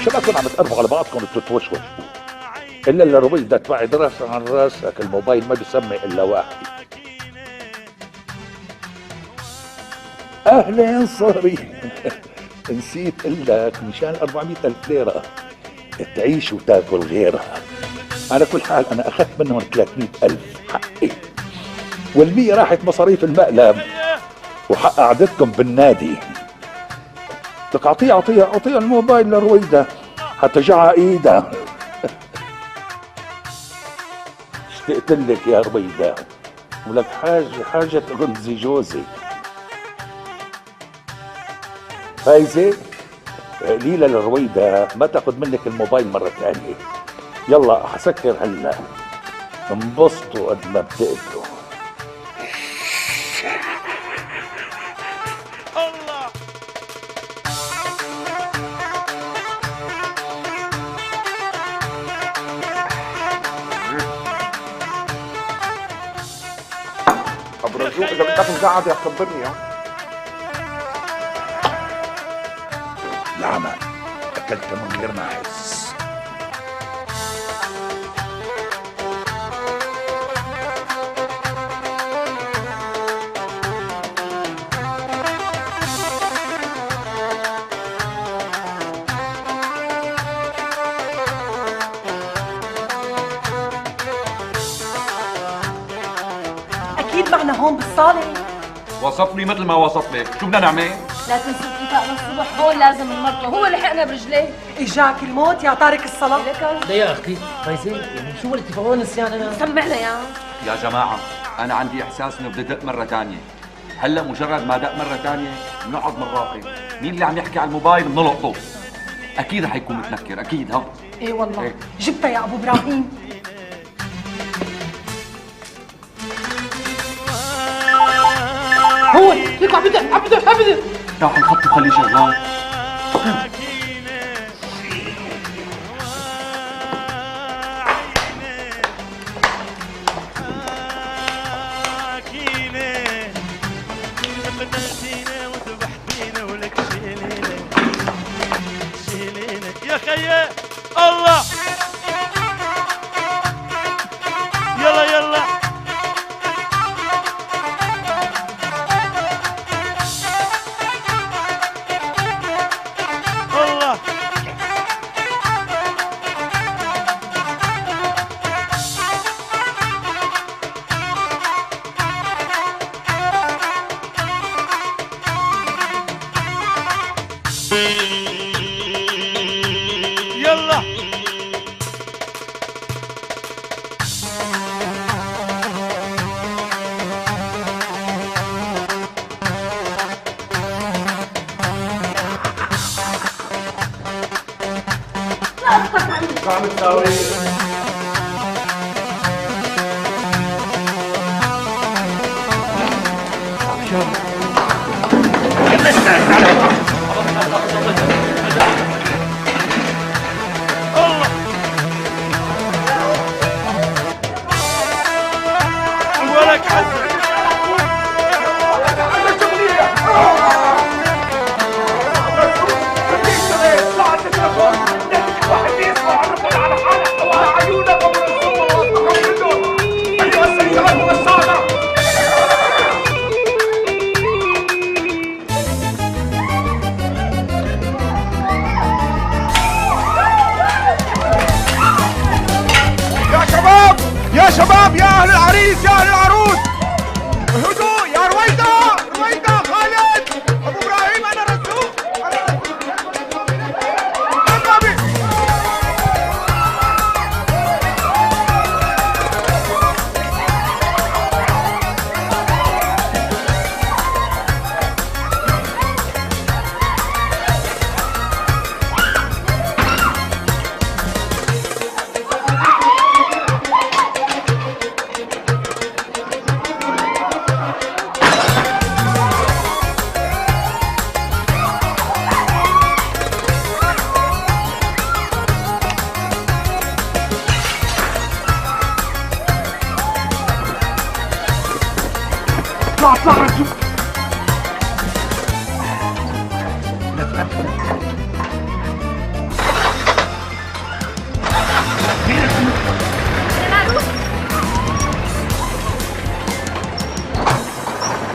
شبككم عم تقربوا على بعضكم وتتوشوشوا. الا الرويدة تبعد راسها عن راسك، الموبايل ما بيسمي الا واحد. اهلين صهري. نسيت اقول لك مشان 400,000 ليرة تعيش وتاكل غيرها. على كل حال انا اخذت منهم 300,000 حقي، وال100 راحت مصاريف المقلب وحق قعدتكم بالنادي. لك اعطيها الموبايل لرويدة حتى جعى ايدها. اشتقت لك يا رويدة، ولك حاجة تغنزي جوزي. فايزة قليلة للرويدة ما تاخد منك الموبايل مرة ثانية. يلا حسكر هلا، انبسطوا قد ما بتقدروا. الله ابو رزوق اذا بدك تقعد يا خبرني. العمى اكلت من غير ما احس. اكيد معنا هون بالصاله. وصفني مثل ما وصف لك، شو بدنا نعمل؟ لا تنسوا اتفاقنا الصبح، هون لازم نمرته، هو لحقنا برجليه. اجاك الموت يا تارك الصلاه. لا يا اختي فايزة، يعني شو الاتفاق وين نسيان انا؟ سمعنا يا يا جماعة أنا عندي إحساس إنه بدي دق مرة تانية. هلا مجرد ما دق مرة تانية بنقعد بنراقب مين اللي عم يحكي على الموبايل بنلقطه. أكيد رح يكون متنكر، أكيد. ها ايه والله إيه. جبتها يا ابو ابراهيم. هون ليك عم بدق راح نحطه خليه شغال. يا خيي الله. يلا يلا الله. يلا شو عم تساوي؟ الله. ولك حسن. يا شباب يا اهل العريس يا اهل العروس،